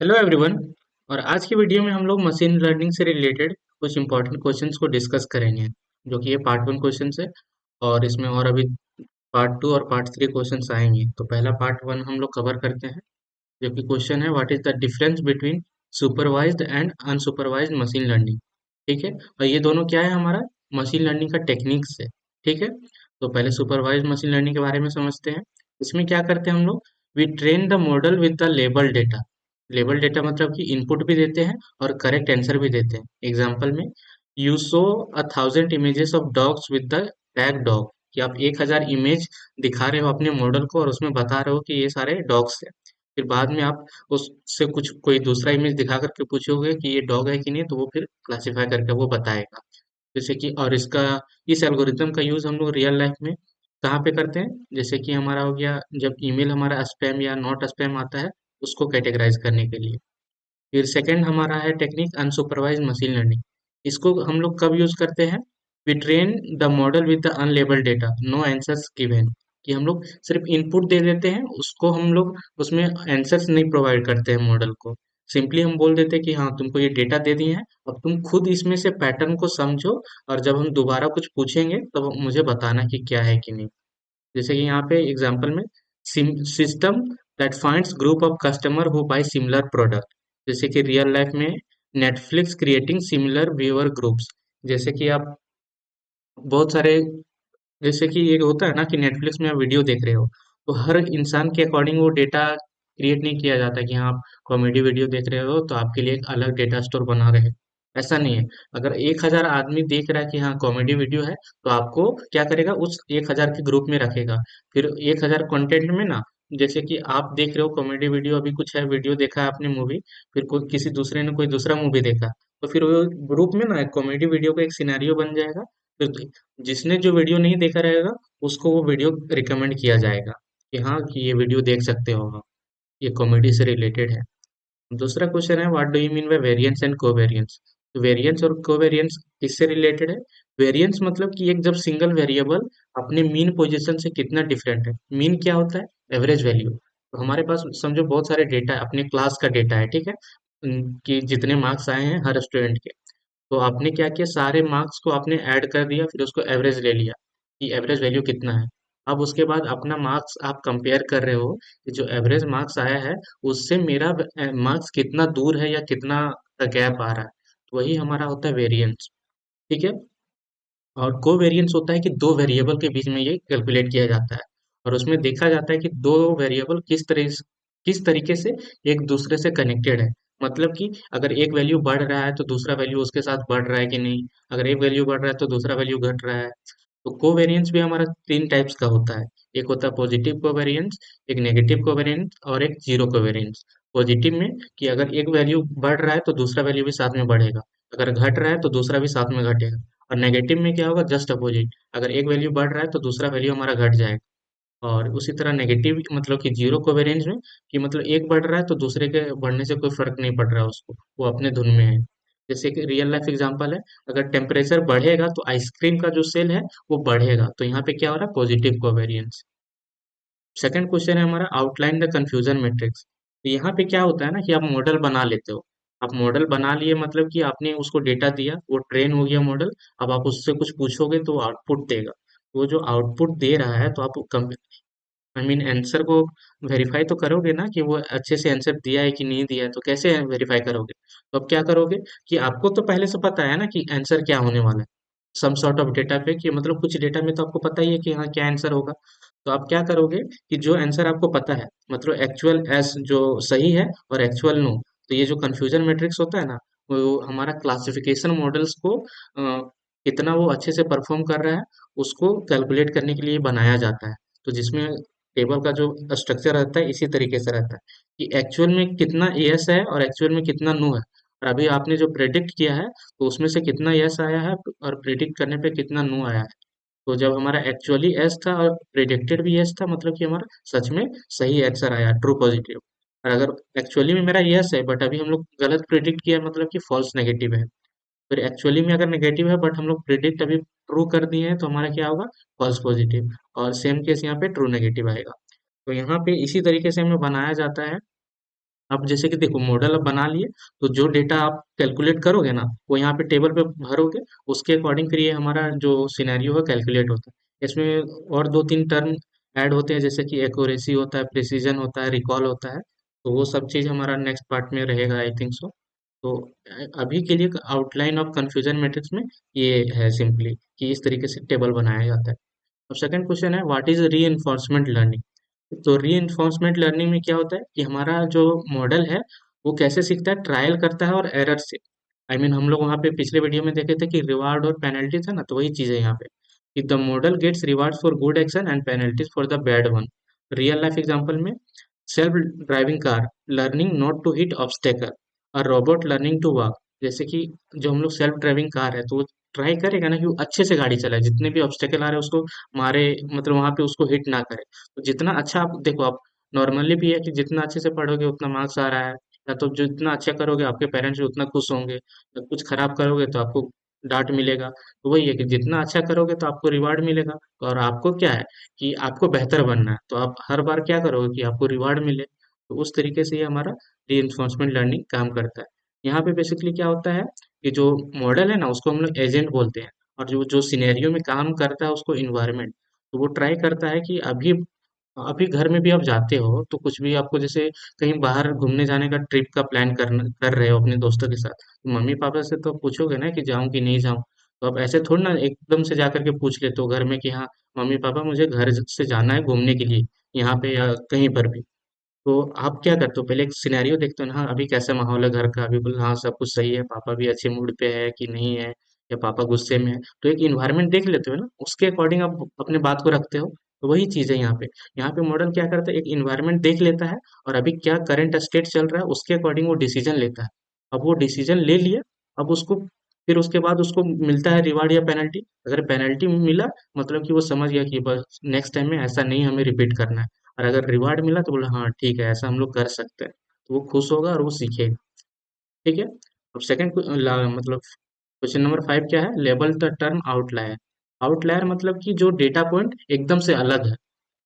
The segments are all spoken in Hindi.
Hello everyone. और आज की वीडियो में हम लोग मशीन लर्निंग से रिलेटेड कुछ इंपॉर्टेंट क्वेश्चंस को डिस्कस करेंगे, जो कि ये पार्ट वन क्वेश्चंस है। और इसमें और अभी पार्ट टू और पार्ट थ्री क्वेश्चंस आएंगे। तो पहला पार्ट वन हम लोग कवर करते हैं, जो कि क्वेश्चन है what is the difference between supervised and unsupervised machine learning. ठीक है, और ये दोनों क्या है, हमारा मशीन लर्निंग का टेक्निक्स है। ठीक है, तो पहले सुपरवाइज्ड मशीन लर्निंग के बारे में समझते हैं। इसमें क्या करते हैं हम लोग, we train the model with the label data. Label data मतलब कि इनपुट भी देते हैं और करेक्ट आंसर भी देते हैं। एग्जाम्पल में, you show 1,000 images of dogs with the tag dog, कि आप 1,000 इमेज दिखा रहे हो अपने मॉडल को और उसमें बता रहे हो कि ये सारे डॉग्स हैं। फिर बाद में आप उससे कुछ कोई दूसरा इमेज दिखा करके पूछोगे कि ये डॉग है कि नहीं, तो वो फिर क्लासिफाई करके वो बताएगा। जैसे कि और इसका इस एल्गोरिथम का यूज हम लोग रियल लाइफ में कहाँ पे करते हैं, जैसे कि हमारा हो गया जब ईमेल हमारा स्पैम या नॉट स्पैम आता है, उसको कैटेगराइज करने के लिए। फिर सेकंड हमारा है टेक्निक अनसुपरवाइज्ड मशीन लर्निंग। इसको हम लोग कब यूज करते हैं, we train the model with the unlabelled data, no answers given. कि हम लोग सिर्फ इनपुट दे देते हैं, उसको हम लोग उसमें आंसर्स नहीं प्रोवाइड करते हैं मॉडल को। सिंपली हम बोल देते हैं कि हाँ, तुमको ये डेटा दे दिए हैं, अब तुम खुद इसमें से पैटर्न को समझो, और जब हम दोबारा कुछ पूछेंगे तब मुझे बताना कि क्या है कि नहीं। जैसे कि यहाँ पे एग्जांपल में, system that finds group of customer who buy similar product. जैसे कि रियल लाइफ में Netflix creating similar viewer groups. जैसे कि आप बहुत सारे, जैसे कि एक होता है ना कि नेटफ्लिक्स में आप वीडियो देख रहे हो, तो हर इंसान के अकॉर्डिंग वो डेटा क्रिएट नहीं किया जाता कि हाँ, आप कॉमेडी वीडियो देख रहे हो तो आपके लिए एक अलग डेटा स्टोर बना रहे। ऐसा नहीं है। अगर 1,000 आदमी देख रहा है कि हाँ कॉमेडी वीडियो है, तो आपको क्या करेगा, उस 1,000 के ग्रुप में रखेगा। फिर 1,000 कंटेंट में ना, जैसे कि आप देख रहे हो कॉमेडी वीडियो, अभी कुछ है वीडियो देखा है आपने मूवी, फिर कोई किसी दूसरे ने कोई दूसरा मूवी देखा, तो फिर वो ग्रुप में ना कॉमेडी वीडियो का एक सिनेरियो बन जाएगा। फिर जिसने जो वीडियो नहीं देखा रहेगा, उसको वो वीडियो रिकमेंड किया जाएगा कि हाँ, कि ये वीडियो देख सकते हो आप, ये कॉमेडी से रिलेटेड है। दूसरा क्वेश्चन है what do you mean bye variance and covariance. तो वेरिएंस और कोवेरिएंस किससे रिलेटेड है। वेरिएंस मतलब कि एक जब सिंगल वेरिएबल अपने मीन पोजीशन से कितना डिफरेंट है। मीन क्या होता है, एवरेज वैल्यू। तो हमारे पास समझो बहुत सारे डेटा है, अपने क्लास का डेटा है, ठीक है, कि जितने मार्क्स आए हैं हर स्टूडेंट के। तो आपने क्या किया, सारे मार्क्स को आपने ऐड कर दिया, फिर उसको एवरेज ले लिया कि एवरेज वैल्यू कितना है। अब उसके बाद अपना मार्क्स आप कंपेयर कर रहे हो कि जो एवरेज मार्क्स आया है, उससे मेरा मार्क्स कितना दूर है या कितना गैप आ रहा है। तो वही हमारा होता है वेरिएंस। ठीक है, और कोवेरिएंस होता है कि दो वेरिएबल के बीच में ये कैलकुलेट किया जाता है, और उसमें देखा जाता है कि दो वेरिएबल किस तरीके से एक दूसरे से कनेक्टेड है। मतलब कि अगर एक वैल्यू बढ़ रहा है तो दूसरा वैल्यू उसके साथ बढ़ रहा है कि नहीं, अगर एक वैल्यू बढ़ रहा है तो दूसरा वैल्यू घट रहा है। तो कोवेरिएंस भी हमारा तीन टाइप्स का होता है। एक होता है पॉजिटिव कोवेरिएंस, एक नेगेटिव कोवेरिएंस और एक जीरो कोवेरिएंस। पॉजिटिव में कि अगर एक वैल्यू बढ़ रहा है तो दूसरा वैल्यू भी साथ में बढ़ेगा, अगर घट रहा है तो दूसरा भी साथ में घटेगा। और नेगेटिव में क्या होगा, जस्ट अपोजिट, अगर एक वैल्यू बढ़ रहा है तो दूसरा वैल्यू हमारा घट जाएगा। और उसी तरह नेगेटिव मतलब कि जीरो कोवेरिएंस में, कि मतलब एक बढ़ रहा है तो दूसरे के बढ़ने से कोई फर्क नहीं पड़ रहा है उसको, वो अपने धुन में है। जैसे कि रियल लाइफ एग्जांपल है, अगर टेम्परेचर बढ़ेगा तो आइसक्रीम का जो सेल है वो बढ़ेगा, तो यहाँ पे क्या हो रहा है, पॉजिटिव कोवेरिएंस। सेकंड क्वेश्चन है हमारा आउटलाइन द कंफ्यूजन मैट्रिक्स। तो यहाँ पे क्या होता है ना कि आप मॉडल बना लेते हो। आप मॉडल बना लिए मतलब कि आपने उसको डेटा दिया, वो ट्रेन हो गया मॉडल। अब आप उससे कुछ पूछोगे तो आउटपुट देगा। वो जो आउटपुट दे रहा है, तो आप आई मीन आंसर को वेरीफाई तो करोगे ना कि वो अच्छे से आंसर दिया है कि नहीं दिया है। तो कैसे वेरीफाई करोगे, तो अब क्या करोगे कि आपको तो पहले से पता है ना कि आंसर क्या होने वाला है, सम सॉर्ट ऑफ डेटा पे, कि मतलब कुछ डेटा में तो आपको पता ही है कि हाँ क्या आंसर होगा। तो आप क्या करोगे कि जो आंसर आपको पता है, मतलब एक्चुअल एस जो सही है और एक्चुअल नो, तो ये जो कंफ्यूजन मैट्रिक्स होता है ना, वो हमारा क्लासिफिकेशन मॉडल्स को कितना वो अच्छे से परफॉर्म कर रहा है, उसको कैलकुलेट करने के लिए बनाया जाता है। तो जिसमें टेबल का जो स्ट्रक्चर रहता है इसी तरीके से रहता है कि एक्चुअल में कितना यस है और एक्चुअल में कितना नो है, और अभी आपने जो प्रेडिक्ट किया है तो उसमें से कितना यस आया है और प्रेडिक्ट करने पे कितना नो आया है। तो जब हमारा एक्चुअली यस था और प्रेडिक्टेड भी यस था, मतलब कि हमारा सच में सही आंसर आया, ट्रू पॉजिटिव। और अगर एक्चुअली में मेरा यस है बट अभी हम लोग गलत प्रेडिक्ट किया, मतलब कि फॉल्स नेगेटिव है। फिर एक्चुअली में अगर नेगेटिव है बट हम लोग प्रिडिक्ट अभी ट्रू कर दिए हैं, तो हमारा क्या होगा, फॉल्स पॉजिटिव। और सेम केस यहाँ पे ट्रू नेगेटिव आएगा। तो यहाँ पे इसी तरीके से हमें बनाया जाता है अब जैसे कि देखो मॉडल अब बना लिए, तो जो डेटा आप कैलकुलेट करोगे ना, वो यहाँ पे टेबल पे भरोगे, उसके अकॉर्डिंग फिर ये हमारा जो सिनेरियो है कैलकुलेट होता है। इसमें और दो तीन टर्म ऐड होते हैं, जैसे कि एक्यूरेसी होता है, प्रिसीजन होता है, रिकॉल होता है। तो वो सब चीज़ हमारा नेक्स्ट पार्ट में रहेगा आई थिंक सो। तो अभी के लिए आउटलाइन ऑफ कंफ्यूजन मैट्रिक्स में ये है सिंपली कि इस तरीके से टेबल बनाया जाता है। अब सेकंड क्वेश्चन है, व्हाट इज री लर्निंग। तो री लर्निंग में क्या होता है कि हमारा जो मॉडल है वो कैसे सीखता है, ट्रायल करता है और एरर से। हम लोग वहाँ पे पिछले वीडियो में देखे थे कि रिवार्ड और पेनल्टी था ना, तो वही चीज़ है यहाँ पे कि the model gets reward for good action and penalties for the bad one. Real life example में, self driving car learning not to hit obstacle, और रोबोट लर्निंग टू वॉक। जैसे कि जो हम लोग सेल्फ ड्राइविंग कार है, तो वो ट्राई करेगा ना कि वो अच्छे से गाड़ी चलाए, जितने भी ऑब्स्टेकल आ रहे हैं उसको मारे, मतलब वहां पे उसको हिट ना करे। तो जितना अच्छा आप देखो, आप नॉर्मली भी है कि जितना अच्छे से पढ़ोगे उतना मार्क्स आ रहा है, या तो जितना अच्छा करोगे आपके पेरेंट्स भी उतना खुश होंगे, या कुछ खराब करोगे तो आपको डांट मिलेगा। तो वही है कि जितना अच्छा करोगे तो आपको रिवार्ड मिलेगा। और आपको क्या है कि आपको बेहतर बनना है, तो आप हर बार क्या करोगे कि आपको रिवार्ड मिले। तो उस तरीके से ये हमारा रीइंफोर्समेंट लर्निंग काम करता है। यहाँ पे बेसिकली क्या होता है कि जो मॉडल है ना उसको हम लोग एजेंट बोलते हैं, और जो जो सिनेरियो में काम करता है उसको इन्वायरमेंट। तो वो ट्राई करता है कि अभी अभी घर में भी आप जाते हो तो कुछ भी आपको, जैसे कहीं बाहर घूमने जाने का ट्रिप का प्लान कर रहे हो अपने दोस्तों के साथ, तो मम्मी पापा से तो पूछोगे ना कि जाऊं कि नहीं जाऊं। तो आप ऐसे थोड़ी ना एकदम से जाकर के पूछ लेते हो घर में कि हाँ मम्मी पापा मुझे घर से जाना है घूमने के लिए, यहाँ पे या कहीं पर भी। तो आप क्या करते हो, पहले एक सिनेरियो देखते हो ना, हाँ अभी कैसा माहौल है घर का, बिल्कुल हाँ सब कुछ सही है, पापा भी अच्छे मूड पे है कि नहीं है, या पापा गुस्से में है। तो एक इन्वायरमेंट देख लेते हो ना, उसके अकॉर्डिंग आप अपने बात को रखते हो। तो वही चीज़ है यहाँ पे। यहाँ पे मॉडल क्या करता है, एक इन्वायरमेंट देख लेता है, और अभी क्या करंट स्टेट चल रहा है उसके अकॉर्डिंग वो डिसीजन लेता है। अब वो डिसीजन ले लिया, अब उसको फिर उसके बाद उसको मिलता है रिवार्ड या पेनल्टी। अगर पेनल्टी मिला, मतलब कि वो समझ गया कि बस नेक्स्ट टाइम में ऐसा नहीं हमें रिपीट करना है। और अगर रिवार्ड मिला तो बोला हाँ ठीक है ऐसा हम लोग कर सकते हैं। तो वो खुश होगा और वो सीखेगा। ठीक है। अब सेकंड मतलब क्वेश्चन नंबर 5 क्या है, label the term outlier. Outlier मतलब कि जो डेटा पॉइंट एकदम से अलग है।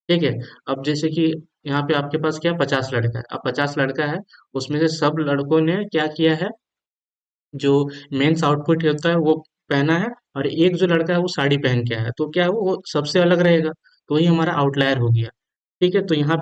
ठीक है। अब जैसे कि यहाँ पे आपके पास क्या 50 लड़का है, अब 50 लड़का है, उसमें से सब लड़कों ने क्या किया है, जो मेंस आउटफिट होता है वो पहना है, और एक जो लड़का है वो साड़ी पहन के आया है, तो क्या है वो सबसे अलग रहेगा। तो वही हमारा आउटलायर हो गया। ठीक है। तो यहाँ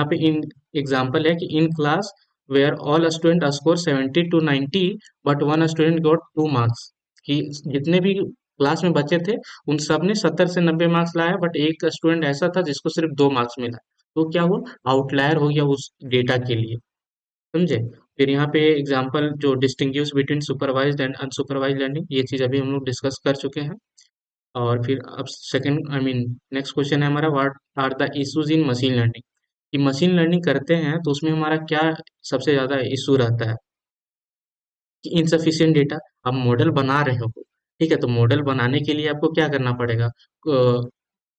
पे इन एग्जाम्पल है कि in class where all student score 70 to 90, but one student got 2 marks. कि जितने भी क्लास में बच्चे थे उन सब ने 70 से 90 मार्क्स लाया, बट एक स्टूडेंट ऐसा था जिसको सिर्फ 2 मार्क्स मिला। तो क्या हुआ, आउटलायर हो गया उस डेटा के लिए। समझे। फिर यहाँ पे एग्जांपल जो distinguish between supervised and unsupervised learning, ये चीज़ अभी हम लोग डिस्कस कर चुके हैं। और फिर अब सेकंड नेक्स्ट क्वेश्चन है हमारा, what are the issues in machine learning. कि मशीन लर्निंग करते हैं तो उसमें हमारा क्या सबसे ज़्यादा इशू रहता है कि इनसफिशिएंट डेटा। आप मॉडल बना रहे हो, ठीक है, तो मॉडल बनाने के लिए आपको क्या करना पड़ेगा,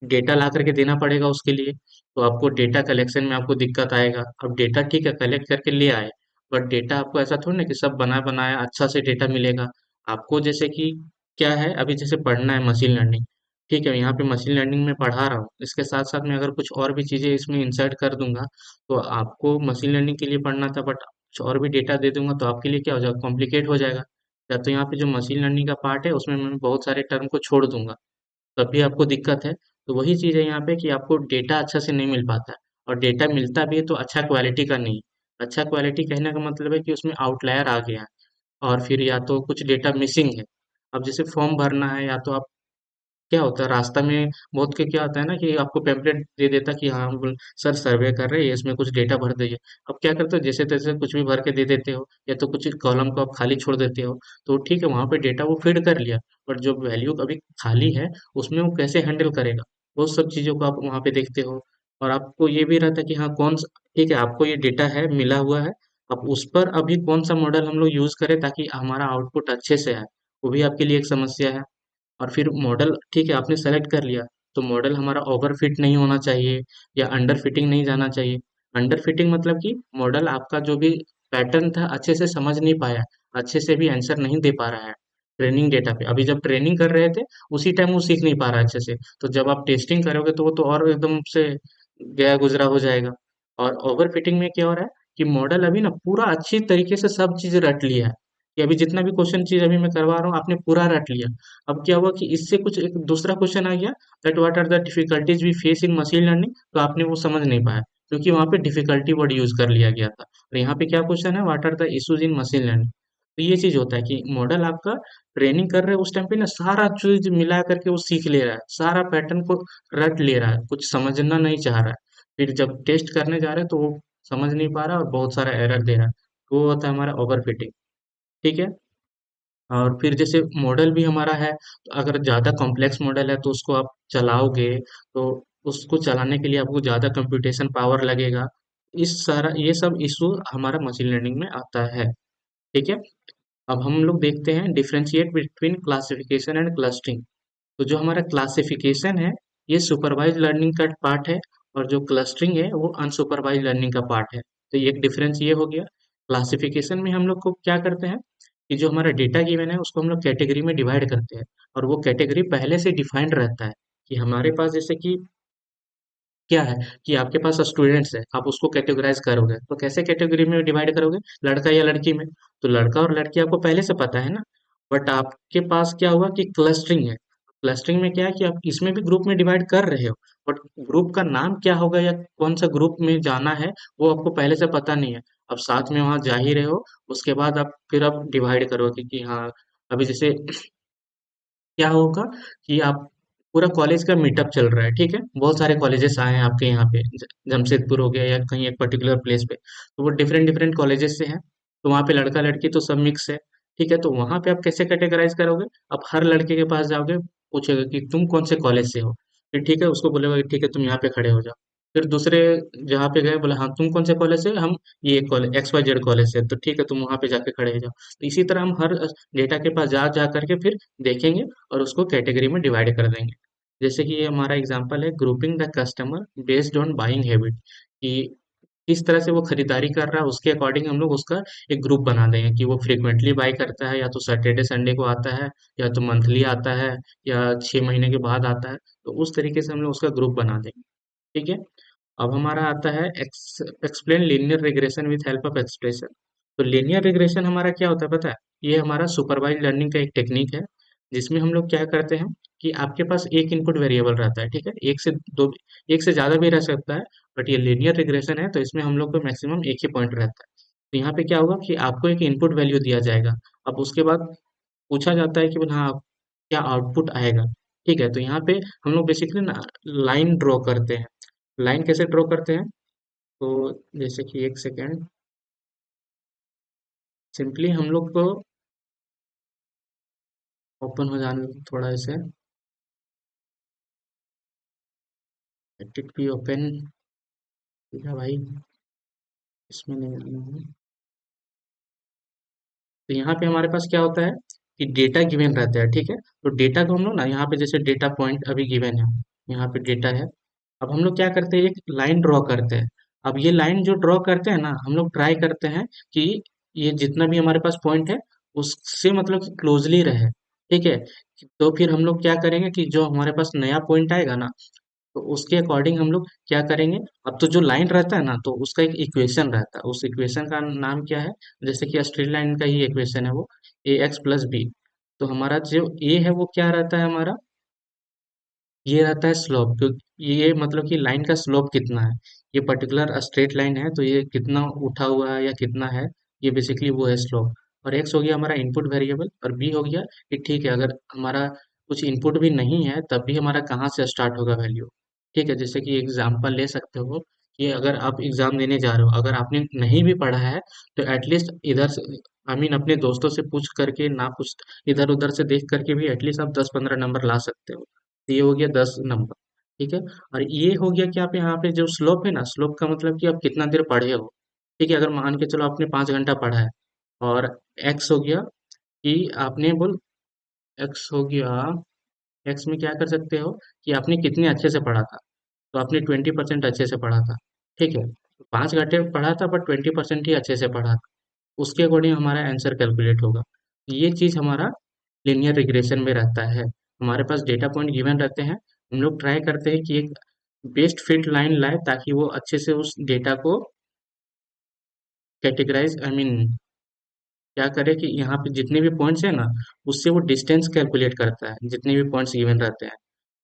डेटा ला करके देना पड़ेगा उसके लिए। तो आपको डेटा कलेक्शन में आपको दिक्कत आएगा। अब डेटा ठीक है कलेक्ट करके ले आए, बट डेटा आपको ऐसा थोड़ी ना कि सब बना बनाया अच्छा से डेटा मिलेगा आपको। जैसे कि क्या है, अभी जैसे पढ़ना है मशीन लर्निंग, ठीक है, यहाँ पे मशीन लर्निंग में पढ़ा रहा हूँ, इसके साथ साथ में अगर कुछ और भी चीज़ें इसमें इंसर्ट कर दूंगा, तो आपको मशीन लर्निंग के लिए पढ़ना था बट कुछ और भी डेटा दे दूंगा, तो आपके लिए क्या हो जाएगा, कॉम्प्लिकेट हो जाएगा। या तो यहाँ पे जो मशीन लर्निंग का पार्ट है उसमें मैं बहुत सारे टर्म को छोड़ दूंगा, तब भी आपको दिक्कत है। तो वही चीज़ है यहाँ पे कि आपको डेटा अच्छा से नहीं मिल पाता है, और डेटा मिलता भी है तो अच्छा क्वालिटी का नहीं। अच्छा क्वालिटी कहने का मतलब है कि उसमें आउटलायर आ गया है, और फिर या तो कुछ डेटा मिसिंग है। अब जैसे फॉर्म भरना है, या तो आप क्या होता है रास्ता में बहुत के क्या होता है ना कि आपको पेम्पलेट दे देता कि हाँ सर सर्वे कर रहे हैं इसमें कुछ डेटा भर दीजिए। अब क्या करते हो, जैसे तैसे कुछ भी भर के दे देते हो, या तो कुछ कॉलम को आप खाली छोड़ देते हो। तो ठीक है वहां पे डेटा वो फीड कर लिया, बट जो वैल्यू अभी खाली है उसमें वो कैसे हैंडल करेगा, वो सब चीजों को आप वहां पे देखते हो। और आपको ये भी रहता है कि हाँ ठीक है आपको ये डेटा है मिला हुआ है, अब उस पर अभी कौन सा मॉडल हम लोग यूज करें ताकि हमारा आउटपुट अच्छे से आए, वो भी आपके लिए एक समस्या है। और फिर मॉडल ठीक है आपने सेलेक्ट कर लिया, तो मॉडल हमारा ओवर फिट नहीं होना चाहिए, या अंडर फिटिंग नहीं जाना चाहिए। अंडर फिटिंग मतलब कि मॉडल आपका जो भी पैटर्न था अच्छे से समझ नहीं पाया, अच्छे से भी आंसर नहीं दे पा रहा है ट्रेनिंग डेटा पे। अभी जब ट्रेनिंग कर रहे थे उसी टाइम वो सीख नहीं पा रहा है अच्छे से, तो जब आप टेस्टिंग करोगे तो वो तो और एकदम से गया गुजरा हो जाएगा। और ओवर फिटिंग में क्या हो रहा है कि मॉडल अभी ना पूरा अच्छी तरीके से सब चीज़ रट लिया है, कि अभी जितना भी क्वेश्चन चीज़ अभी मैं करवा रहा हूँ आपने पूरा रट लिया। अब क्या हुआ कि इससे कुछ एक दूसरा क्वेश्चन आ गया, that what are the difficulties we face in machine learning, तो आपने वो समझ नहीं पाया क्योंकि वहाँ पे डिफिकल्टी वर्ड यूज कर लिया गया था। और यहाँ पे क्या क्वेश्चन है, what are the issues in machine learning. तो ये चीज होता है कि मॉडल आपका ट्रेनिंग कर रहे हैं उस टाइम पे ना सारा चीज मिला करके वो सीख ले रहा है, सारा पैटर्न को रट ले रहा है, कुछ समझना नहीं चाह रहा है। फिर जब टेस्ट करने जा रहे हैं तो वो समझ नहीं पा रहा और बहुत सारा एरर दे रहा है। तो वो होता है हमारा ओवरफिटिंग। ठीक है। और फिर जैसे मॉडल भी हमारा है, तो अगर ज़्यादा कॉम्प्लेक्स मॉडल है तो उसको आप चलाओगे तो उसको चलाने के लिए आपको ज़्यादा कंप्यूटेशन पावर लगेगा। इस सारा ये सब इशू हमारा मशीन लर्निंग में आता है। ठीक है। अब हम लोग देखते हैं differentiate between classification and clustering. तो जो हमारा क्लासिफिकेशन है ये सुपरवाइज लर्निंग का पार्ट है, और जो क्लस्टरिंग है वो अनसुपरवाइज लर्निंग का पार्ट है। तो एक डिफरेंस ये हो गया। क्लासिफिकेशन में हम लोग को क्या करते हैं कि जो हमारा डेटा गिवन है उसको हम लोग कैटेगरी में डिवाइड करते हैं, और वो कैटेगरी पहले से डिफाइंड रहता है। कि हमारे पास जैसे कि क्या है कि आपके पास स्टूडेंट्स है, आप उसको कैटेगराइज करोगे तो कैसे कैटेगरी में डिवाइड करोगे, लड़का या लड़की में। तो लड़का और लड़की आपको पहले से पता है ना। बट आपके पास क्या हुआ कि क्लस्टरिंग है। क्लस्टरिंग में क्या है कि आप इसमें भी ग्रुप में डिवाइड कर रहे हो, बट ग्रुप का नाम क्या होगा या कौन सा ग्रुप में जाना है वो आपको पहले से पता नहीं है। अब साथ में वहां जा ही रहे हो, उसके बाद आप फिर आप डिवाइड करोगे कि हाँ अभी जैसे क्या होगा कि आप पूरा कॉलेज का मीटअप चल रहा है, ठीक है, बहुत सारे कॉलेजेस आए हैं आपके यहाँ पे, जमशेदपुर हो गया या कहीं एक पर्टिकुलर प्लेस पे, तो वो डिफरेंट डिफरेंट कॉलेजेस से हैं। तो वहाँ पे लड़का लड़की तो सब मिक्स है। ठीक है, तो वहाँ पे आप कैसे कैटेगराइज करोगे। आप हर लड़के के पास जाओगे, पूछेगा कि तुम कौन से कॉलेज से हो। फिर ठीक है उसको बोलेगा कि ठीक है तुम यहाँ पे खड़े हो जाओ। फिर दूसरे जहाँ पे गए बोले हाँ तुम कौन से कॉलेज से, हम ये college X Y Z college से, तो ठीक है तुम वहाँ पे जाके खड़े हो जाओ। तो इसी तरह हम हर डेटा के पास जा जा करके फिर देखेंगे और उसको कैटेगरी में डिवाइड कर देंगे। जैसे कि ये हमारा एग्जांपल है, grouping the customer based on buying habit, कि किस तरह से वो खरीदारी कर रहा है उसके अकॉर्डिंग हम लोग उसका एक ग्रुप बना देंगे कि वो फ्रिक्वेंटली बाई करता है या तो सैटरडे संडे को आता है, या तो मंथली आता है, या 6 महीने के बाद आता है। तो उस तरीके से हम लोग उसका ग्रुप बना देंगे। ठीक है। अब हमारा आता है explain linear regression with help of expression. तो लीनियर रिग्रेशन हमारा क्या होता है पता है, ये हमारा सुपरवाइज लर्निंग का एक टेक्निक है, जिसमें हम लोग क्या करते हैं कि आपके पास एक इनपुट वेरिएबल रहता है, ठीक है, एक से दो, एक से ज्यादा भी रह सकता है। बट ये लीनियर रिग्रेशन है तो इसमें हम लोग को मैक्सिमम एक ही पॉइंट रहता है। तो यहाँ पे क्या होगा कि आपको एक इनपुट वैल्यू दिया जाएगा। अब उसके बाद पूछा जाता है कि बोले हाँ क्या आउटपुट आएगा। ठीक है, तो यहाँ पे हम लोग बेसिकली ना लाइन ड्रॉ करते हैं। लाइन कैसे ड्रॉ करते हैं, तो जैसे कि एक सेकेंड, सिंपली हम लोग को ओपन हो जाने दो थोड़ा इसे, लेट इट बी ओपन। ठीक है भाई, इसमें नहीं आना है। तो यहाँ पे हमारे पास क्या होता है कि डेटा गिवन रहता है, ठीक है। तो डेटा को हम लोग ना यहाँ पे जैसे डेटा पॉइंट अभी गिवन है, यहाँ पे डेटा है। अब हम लोग क्या करते हैं, एक लाइन ड्रॉ करते हैं। अब ये लाइन जो ड्रॉ करते हैं ना, हम लोग ट्राई करते हैं कि ये जितना भी हमारे पास पॉइंट है उससे मतलब कि क्लोजली रहे। ठीक है। तो फिर हम लोग क्या करेंगे कि जो हमारे पास नया पॉइंट आएगा ना, तो उसके अकॉर्डिंग हम लोग क्या करेंगे। अब तो जो लाइन रहता है ना तो उसका एक इक्वेशन रहता है, उस इक्वेशन का नाम क्या है, जैसे कि स्ट्रेट लाइन का ही इक्वेशन है वो, ए एक्स प्लस बी। तो हमारा जो ए है वो क्या रहता है हमारा, ये रहता है स्लोप, क्योंकि ये मतलब कि लाइन का स्लोप कितना है। ये पर्टिकुलर स्ट्रेट लाइन है तो ये कितना उठा हुआ है या कितना है, ये बेसिकली वो है स्लोप। और एक्स हो गया हमारा इनपुट वेरिएबल, और बी हो गया कि ठीक है अगर हमारा कुछ इनपुट भी नहीं है तब भी हमारा कहाँ से स्टार्ट होगा वैल्यू। ठीक है, जैसे कि एग्जांपल ले सकते हो कि अगर आप एग्जाम देने जा रहे हो, अगर आपने नहीं भी पढ़ा है तो एटलीस्ट इधर से आई मीन अपने दोस्तों से पूछ करके ना कुछ इधर उधर से देख करके भी एटलीस्ट आप 10-15 नंबर ला सकते हो। तो ये हो गया 10 नंबर। ठीक है। और ये हो गया कि आप यहाँ पे जो स्लोप है ना, स्लोप का मतलब कि आप कितना देर पढ़े हो। ठीक है, अगर मान के चलो आपने 5 घंटा पढ़ा है, और एक्स हो गया कि आपने बोल एक्स हो गया, एक्स में क्या कर सकते हो कि आपने कितने अच्छे से पढ़ा था। तो आपने 20% अच्छे से पढ़ा था। ठीक है, 5 घंटे पढ़ा था बट 20% ही अच्छे से पढ़ा था, उसके अकॉर्डिंग हमारा आंसर कैलकुलेट होगा। ये चीज हमारा लिनियर रिग्रेशन में रहता है। हमारे पास डेटा पॉइंट गिवन रहते हैं, हम लोग ट्राई करते हैं कि एक बेस्ट फिट लाइन लाए ताकि वो अच्छे से उस डेटा को कैटेगराइज आई मीन क्या करे कि यहाँ पे जितने भी पॉइंट्स है ना, उससे वो डिस्टेंस कैलकुलेट करता है, जितने भी पॉइंट्स गिवन रहते हैं।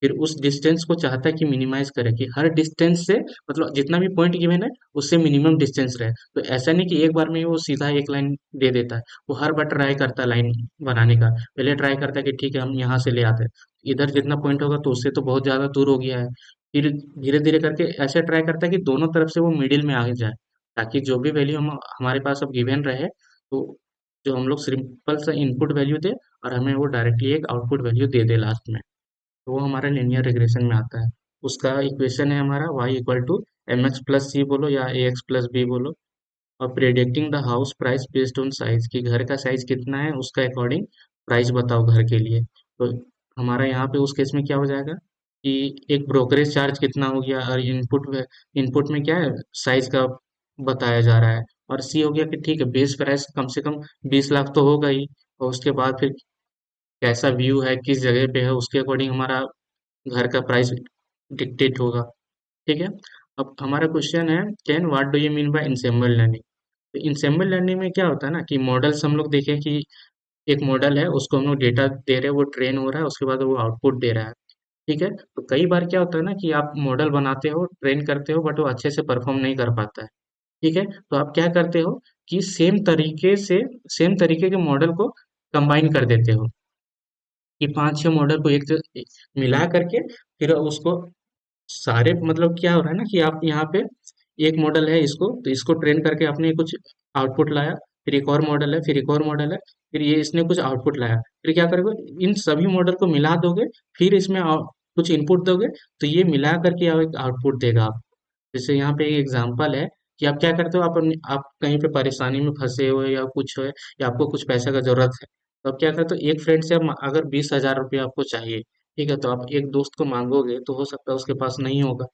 फिर उस डिस्टेंस को चाहता है कि मिनिमाइज करे, कि हर डिस्टेंस से मतलब जितना भी पॉइंट गिवन है उससे मिनिमम डिस्टेंस रहे। तो ऐसा नहीं कि एक बार में ही वो सीधा एक लाइन दे देता है, वो हर बार ट्राई करता है लाइन बनाने का। पहले ट्राई करता है कि ठीक है हम यहाँ से ले आते हैं, इधर जितना पॉइंट होगा तो उससे तो बहुत ज्यादा दूर हो गया है। फिर धीरे धीरे करके ऐसे ट्राई करता है कि दोनों तरफ से वो मिडिल में आ जाए, ताकि जो भी वैल्यू हम हमारे पास अब गिवन रहे, तो जो हम लोग सिंपल सा इनपुट वैल्यू दे और हमें वो डायरेक्टली एक आउटपुट वैल्यू दे दे लास्ट में। तो वो हमारा लीनियर रिग्रेशन में आता है। उसका इक्वेशन है हमारा y equal to m x plus c बोलो या ए एक्स प्लस बी बोलो, और predicting the house price based on size, कि घर का साइज कितना है उसका अकॉर्डिंग प्राइस बताओ घर के लिए। तो हमारा यहाँ पे उस केस में क्या हो जाएगा कि एक ब्रोकरेज चार्ज कितना हो गया, और इनपुट में क्या है, साइज का बताया जा रहा है। और सी हो गया कि ठीक है बेस प्राइस कम से कम 20 लाख तो होगा ही, और उसके बाद फिर कैसा व्यू है किस जगह पे है उसके अकॉर्डिंग हमारा घर का प्राइस डिक्टेट होगा। ठीक है। अब हमारा क्वेश्चन है, can what do you mean by ensemble learning. तो इंसेम्बल लर्निंग में क्या होता है ना कि मॉडल्स हम लोग देखें कि एक मॉडल है उसको हम लोग डेटा दे रहे हैं, वो ट्रेन हो रहा है, उसके बाद वो आउटपुट दे रहा है। ठीक है। तो कई बार क्या होता है ना कि आप मॉडल बनाते हो ट्रेन करते हो बट वो अच्छे से परफॉर्म नहीं कर पाता है। ठीक है। तो आप क्या करते हो कि सेम तरीके के मॉडल को कंबाइन कर देते हो, कि पांच छह मॉडल को मिला करके फिर उसको सारे मतलब क्या हो रहा है ना कि आप यहाँ पे एक मॉडल है इसको, तो इसको ट्रेन करके आपने कुछ आउटपुट लाया, फिर एक और मॉडल है, फिर एक और मॉडल है, फिर ये इसने कुछ आउटपुट लाया, फिर क्या करोगे इन सभी मॉडल को मिला दोगे, फिर इसमें कुछ इनपुट दोगे, तो ये मिला करके एक आउटपुट देगा आप। जैसे यहाँ पे एक एग्जांपल है कि आप क्या करते हो, आप कहीं पे परेशानी में फंसे हो या कुछ है, या आपको कुछ पैसे का जरूरत है, तो आप क्या करते हो एक फ्रेंड से अगर 20,000 रुपया आपको चाहिए, ठीक है, तो आप एक दोस्त को मांगोगे तो हो सकता है उसके पास नहीं होगा।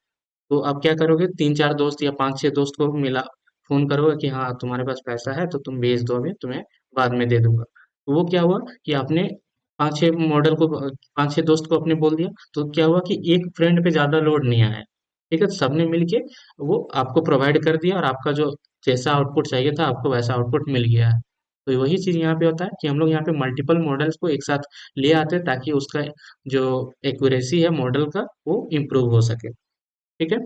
तो आप क्या करोगे, तीन चार दोस्त या पांच छह दोस्त को मिला फोन करोगे कि हाँ तुम्हारे पास पैसा है तो तुम भेज दो, अभी तुम्हें बाद में दे दूंगा। तो वो क्या हुआ कि आपने पांच छह दोस्त को आपने बोल दिया, तो क्या हुआ कि एक फ्रेंड पे ज्यादा लोड नहीं आया। ठीक है, तो सबने मिलके वो आपको प्रोवाइड कर दिया, और आपका जो जैसा आउटपुट चाहिए था आपको वैसा आउटपुट मिल गया है। तो वही चीज यहाँ पे होता है कि हम लोग यहाँ पे मल्टीपल मॉडल्स को एक साथ ले आते हैं, ताकि उसका जो एक्यूरेसी है मॉडल का वो इम्प्रूव हो सके। ठीक है।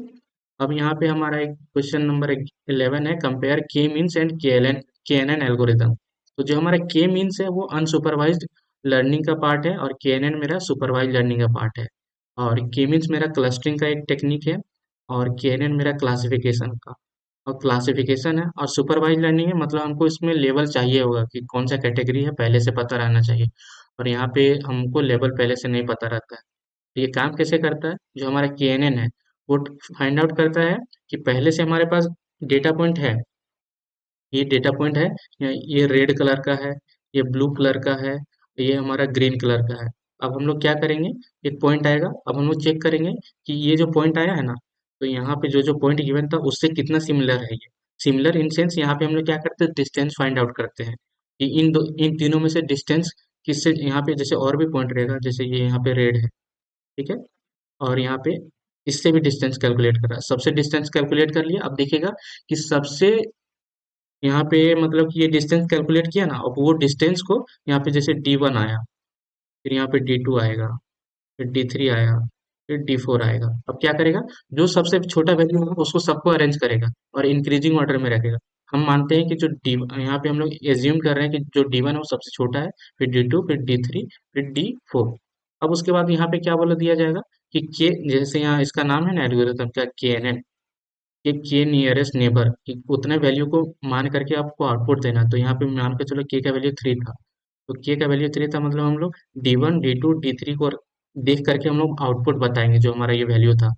अब यहाँ पे हमारा एक क्वेश्चन नंबर 11 है, कंपेयर के मीन्स एंड के एन एन एल्गोरिदम। तो जो हमारा के मीन्स है वो अनसुपरवाइज्ड लर्निंग का पार्ट है, और के एन एन मेरा सुपरवाइज लर्निंग का पार्ट है। और के मीन्स मेरा क्लस्टरिंग का एक टेक्निक है, और के एन एन मेरा क्लासिफिकेशन का और क्लासिफिकेशन है। और सुपरवाइज लर्निंग है मतलब हमको इसमें लेवल चाहिए होगा कि कौन सा कैटेगरी है पहले से पता रहना चाहिए, और यहाँ पे हमको लेवल पहले से नहीं पता रहता है। तो ये काम कैसे करता है, जो हमारा KNN है वो फाइंड आउट करता है कि पहले से हमारे पास डेटा पॉइंट है, ये डेटा पॉइंट है, ये रेड कलर का है, ये ब्लू कलर का है, ये हमारा ग्रीन कलर का है। अब हम लोग क्या करेंगे, एक पॉइंट आएगा, अब हम लोग चेक करेंगे कि ये जो पॉइंट आया है ना, तो यहाँ पे जो जो पॉइंट गिवन था उससे कितना सिमिलर है ये। सिमिलर इन सेंस यहाँ पे हम लोग क्या करते हैं, डिस्टेंस फाइंड आउट करते हैं कि इन तीनों में से डिस्टेंस किससे, यहाँ पे जैसे और भी पॉइंट रहेगा, जैसे ये यहाँ पे रेड है, ठीक है, और यहाँ पे इससे भी डिस्टेंस कैलकुलेट कर रहा है, सबसे डिस्टेंस कैलकुलेट कर लिया। अब देखिएगा कि सबसे यहाँ पे मतलब कि ये डिस्टेंस कैलकुलेट किया ना, अब वो डिस्टेंस को यहाँ पे जैसे D1 आया, फिर यहाँ पे D2 आएगा, फिर D3 आया, फिर D4 आएगा। अब क्या करेगा, जो सबसे छोटा वैल्यू होगा उसको सबको अरेंज करेगा और इंक्रीजिंग ऑर्डर में रखेगा। हम मानते हैं कि जो डी यहाँ पे हम लोग एज्यूम कर रहे हैं कि जो D1 है वो सबसे छोटा है, फिर D2, फिर D3, फिर D4। अब उसके बाद यहाँ पे क्या बोला दिया जाएगा कि के, जैसे यहाँ इसका नाम है ना एल्गोरिथम का KNN, के नियरेस्ट नेबर, उतने वैल्यू को मान करके आपको आउटपुट देना। तो यहाँ पे मान के चलो के का वैल्यू 3 था, तो के का वैल्यू 3 था मतलब हम लोग D1 D2 D3 को देख करके हम लोग आउटपुट बताएंगे जो हमारा ये वैल्यू था।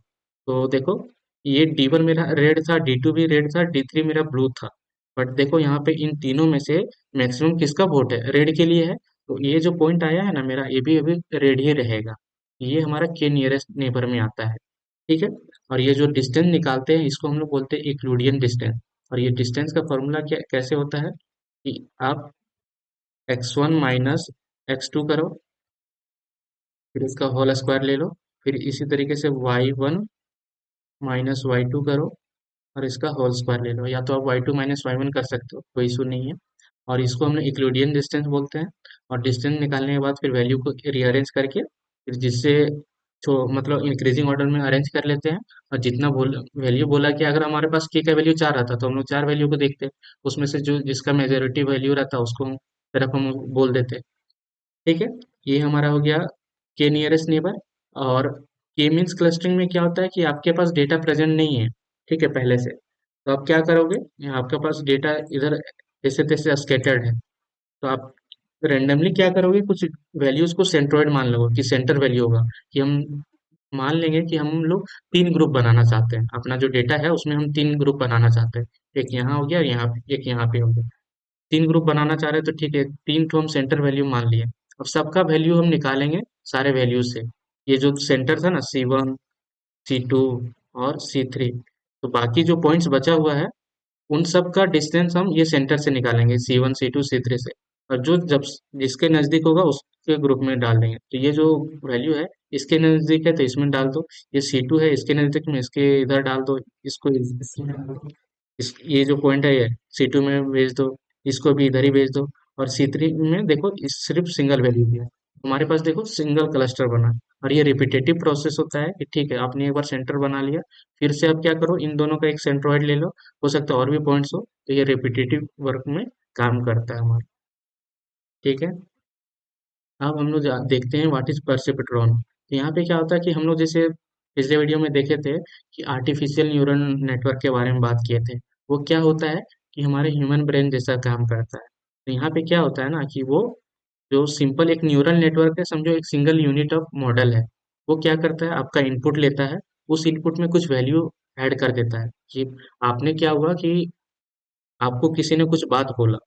तो देखो ये D1 मेरा रेड था, D2 भी रेड था, D3 मेरा ब्लू था। बट देखो यहाँ पे इन तीनों में से मैक्सिमम किसका वोट है, रेड के लिए है। तो ये जो पॉइंट आया है ना मेरा, ये भी अभी रेड ही रहेगा, ये हमारा के नियरेस्ट नेबर में आता है। ठीक है। और ये जो डिस्टेंस निकालते हैं इसको हम लोग बोलते हैं यूक्लिडियन डिस्टेंस। और ये डिस्टेंस का फॉर्मूला क्या कैसे होता है कि आप x1 माइनस x2 करो, फिर इसका होल स्क्वायर ले लो, फिर इसी तरीके से y1 माइनस y2 करो, और इसका होल स्क्वायर ले लो, या तो आप y2 माइनस वाई वन कर सकते हो, कोई इशू नहीं है। और इसको हमने इक्लूडियन डिस्टेंस बोलते हैं। और डिस्टेंस निकालने के बाद फिर वैल्यू को रीअरेंज करके फिर जिससे जो मतलब इंक्रीजिंग ऑर्डर में अरेंज कर लेते हैं। और जितना बोल वैल्यू बोला कि अगर हमारे पास k का वैल्यू 4 आता तो हम लोग 4 वैल्यू को देखते हैं, उसमें से जो जिसका मेजोरिटी वैल्यू रहता है उसको तरफ हम बोल देते हैं। ठीक है, ये हमारा हो गया के नियरेस्ट नेबर। और के मीन्स क्लस्टरिंग में क्या होता है कि आपके पास डेटा प्रेजेंट नहीं है, ठीक है, पहले से। तो आप क्या करोगे, आपके पास डेटा इधर जैसे तैसे स्केटर्ड है, तो आप रेंडमली क्या करोगे, कुछ वैल्यूज को सेंट्रोइड मान लोगे कि सेंटर वैल्यू होगा। कि हम मान लेंगे कि हम लोग 3 ग्रुप बनाना चाहते हैं, अपना जो डेटा है उसमें हम 3 ग्रुप बनाना चाहते हैं। एक यहाँ हो गया, यहाँ एक यहाँ पे हो गया। 3 ग्रुप बनाना चाह रहे हैं तो ठीक है, 3 तो हम सेंटर वैल्यू मान लिए। अब सबका वैल्यू हम निकालेंगे सारे वैल्यूज से। ये जो सेंटर था ना, C1, C2 और C3, तो बाकी जो पॉइंट्स बचा हुआ है उन सब का डिस्टेंस हम ये सेंटर से निकालेंगे, C1, C2, C3 से। और जो जब जिसके नजदीक होगा उसके ग्रुप में डाल देंगे। तो ये जो वैल्यू है इसके नजदीक है तो इसमें डाल दो, ये C2 है इसके नजदीक में, इसके इधर डाल दो, इसको इसमें डाल दो। ये जो पॉइंट है ये C2 में भेज दो, इसको भी इधर ही भेज दो। और C3 में देखो इस सिर्फ सिंगल वैल्यू दिया है, हमारे पास देखो सिंगल क्लस्टर बना। और ये रिपीटेटिव प्रोसेस होता है कि ठीक है, आपने एक बार सेंटर बना लिया, फिर से आप क्या करो, इन दोनों का एक सेंट्रोइड ले लो, हो सकता है और भी पॉइंट्स हो, तो ये रिपीटेटिव वर्क में काम करता है हमारा। ठीक है, अब हम लोग देखते हैं व्हाट इज परसेप्ट्रॉन। तो यहाँ पे क्या होता है कि हम लोग जैसे पिछले वीडियो में देखे थे कि आर्टिफिशियल न्यूरल नेटवर्क के बारे में बात किए थे। वो क्या होता है कि हमारे ह्यूमन ब्रेन जैसा काम करता है। तो यहाँ पे क्या होता है ना कि वो जो सिंपल एक न्यूरल नेटवर्क है, समझो एक सिंगल यूनिट ऑफ मॉडल है। वो क्या करता है, आपका इनपुट लेता है, उस इनपुट में कुछ वैल्यू ऐड कर देता है। कि आपने क्या हुआ कि आपको किसी ने कुछ बात बोला,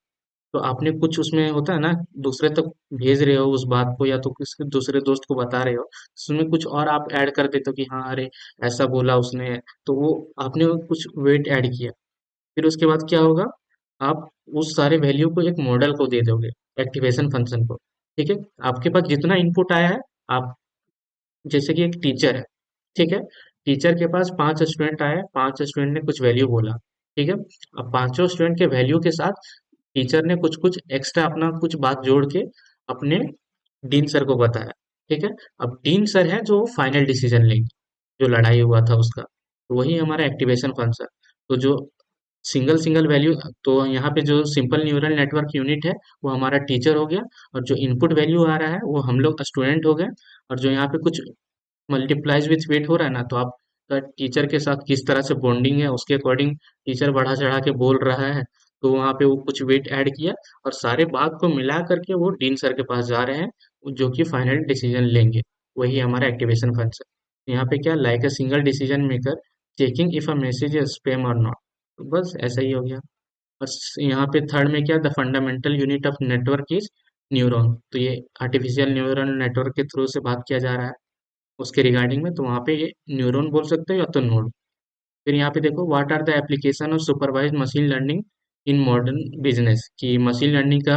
तो आपने कुछ उसमें होता है ना, दूसरे तक भेज रहे हो उस बात को, या तो किसी दूसरे दोस्त को बता रहे हो, उसमें कुछ और आप ऐड कर देते हो कि हाँ अरे ऐसा बोला उसने। तो वो आपने वो कुछ वेट ऐड किया। फिर उसके बाद क्या होगा, आप उस सारे वैल्यू को एक मॉडल को दे दोगे, एक्टिवेशन फंक्शन को। ठीक है, आपके पास जितना इनपुट आया है, आप जैसे कि एक टीचर है, ठीक है, टीचर के पास 5 स्टूडेंट आए, 5 स्टूडेंट ने कुछ वैल्यू बोला। ठीक है, अब पांचों स्टूडेंट के वैल्यू के साथ टीचर ने कुछ कुछ एक्स्ट्रा अपना कुछ बात जोड़ के अपने डीन सर को बताया। ठीक है, अब डीन सर है जो फाइनल डिसीजन लेंगे, जो लड़ाई हुआ था उसका। तो वही हमारा एक्टिवेशन फंक्शन। तो जो सिंगल सिंगल वैल्यू, तो यहाँ पे जो सिंपल न्यूरल नेटवर्क यूनिट है वो हमारा टीचर हो गया। और जो इनपुट वैल्यू आ रहा है वो हम लोग स्टूडेंट हो गए। और जो यहाँ पे कुछ मल्टीप्लाइज विथ वेट हो रहा है ना, तो आपका टीचर के साथ किस तरह से बॉन्डिंग है उसके अकॉर्डिंग टीचर बढ़ा चढ़ा के बोल रहा है, तो वहाँ पे वो कुछ वेट ऐड किया और सारे बात को मिला करके वो डीन सर के पास जा रहे हैं, जो कि फाइनल डिसीजन लेंगे। वही हमारा एक्टिवेशन फंक्शन। यहाँ पे क्या, like a single decision maker checking if a message is spam और नॉट। तो बस ऐसा ही हो गया। बस यहाँ पे थर्ड में क्या, the fundamental unit of network is neuron. तो ये आर्टिफिशियल न्यूरल नेटवर्क के थ्रू से बात किया जा रहा है उसके रिगार्डिंग में, तो वहाँ पे ये न्यूरॉन बोल सकते हो या तो नोड। फिर यहाँ पे देखो, what are the application of supervised machine learning in modern business. कि मशीन लर्निंग का,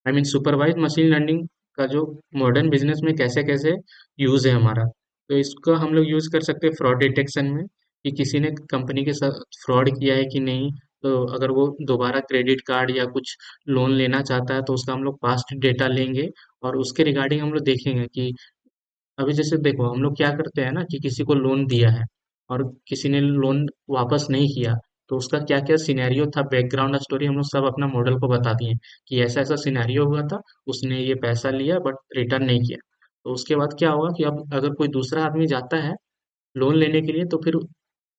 I mean supervised machine learning का जो मॉडर्न बिजनेस में कैसे कैसे यूज है हमारा। तो इसको हम लोग यूज कर सकते हैं फ्रॉड डिटेक्शन में, कि किसी ने कंपनी के साथ फ्रॉड किया है कि नहीं। तो अगर वो दोबारा क्रेडिट कार्ड या कुछ लोन लेना चाहता है तो उसका हम लोग पास्ट डेटा लेंगे और उसके रिगार्डिंग हम लोग देखेंगे कि अभी जैसे देखो हम लोग क्या करते हैं ना कि किसी को लोन दिया है और किसी ने लोन वापस नहीं किया, तो उसका क्या क्या सिनेरियो था, बैकग्राउंड स्टोरी हम लोग सब अपना मॉडल को बता दिए कि ऐसा ऐसा सिनेरियो हुआ था, उसने ये पैसा लिया बट रिटर्न नहीं किया। तो उसके बाद क्या होगा कि अब अगर कोई दूसरा आदमी जाता है लोन लेने के लिए, तो फिर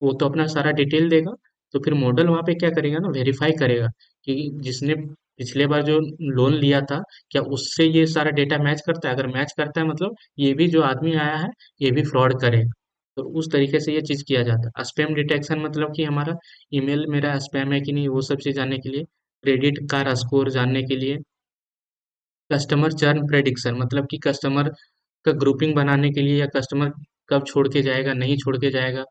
वो तो अपना सारा डिटेल देगा। तो फिर मॉडल वहाँ पे क्या करेगा ना, वेरीफाई करेगा कि जिसने पिछले बार जो लोन लिया था, क्या उससे ये सारा डेटा मैच करता है। अगर मैच करता है मतलब ये भी जो आदमी आया है ये भी फ्रॉड करेगा। तो उस तरीके से ये चीज़ किया जाता है। स्पैम डिटेक्शन मतलब कि हमारा ईमेल मेरा स्पैम है कि नहीं, वो सब चीज़ जानने के लिए। क्रेडिट कार्ड स्कोर जानने के लिए। कस्टमर चर्न प्रेडिक्शन मतलब कि कस्टमर का ग्रुपिंग बनाने के लिए, या कस्टमर कब छोड़ के जाएगा नहीं छोड़ के जाएगा।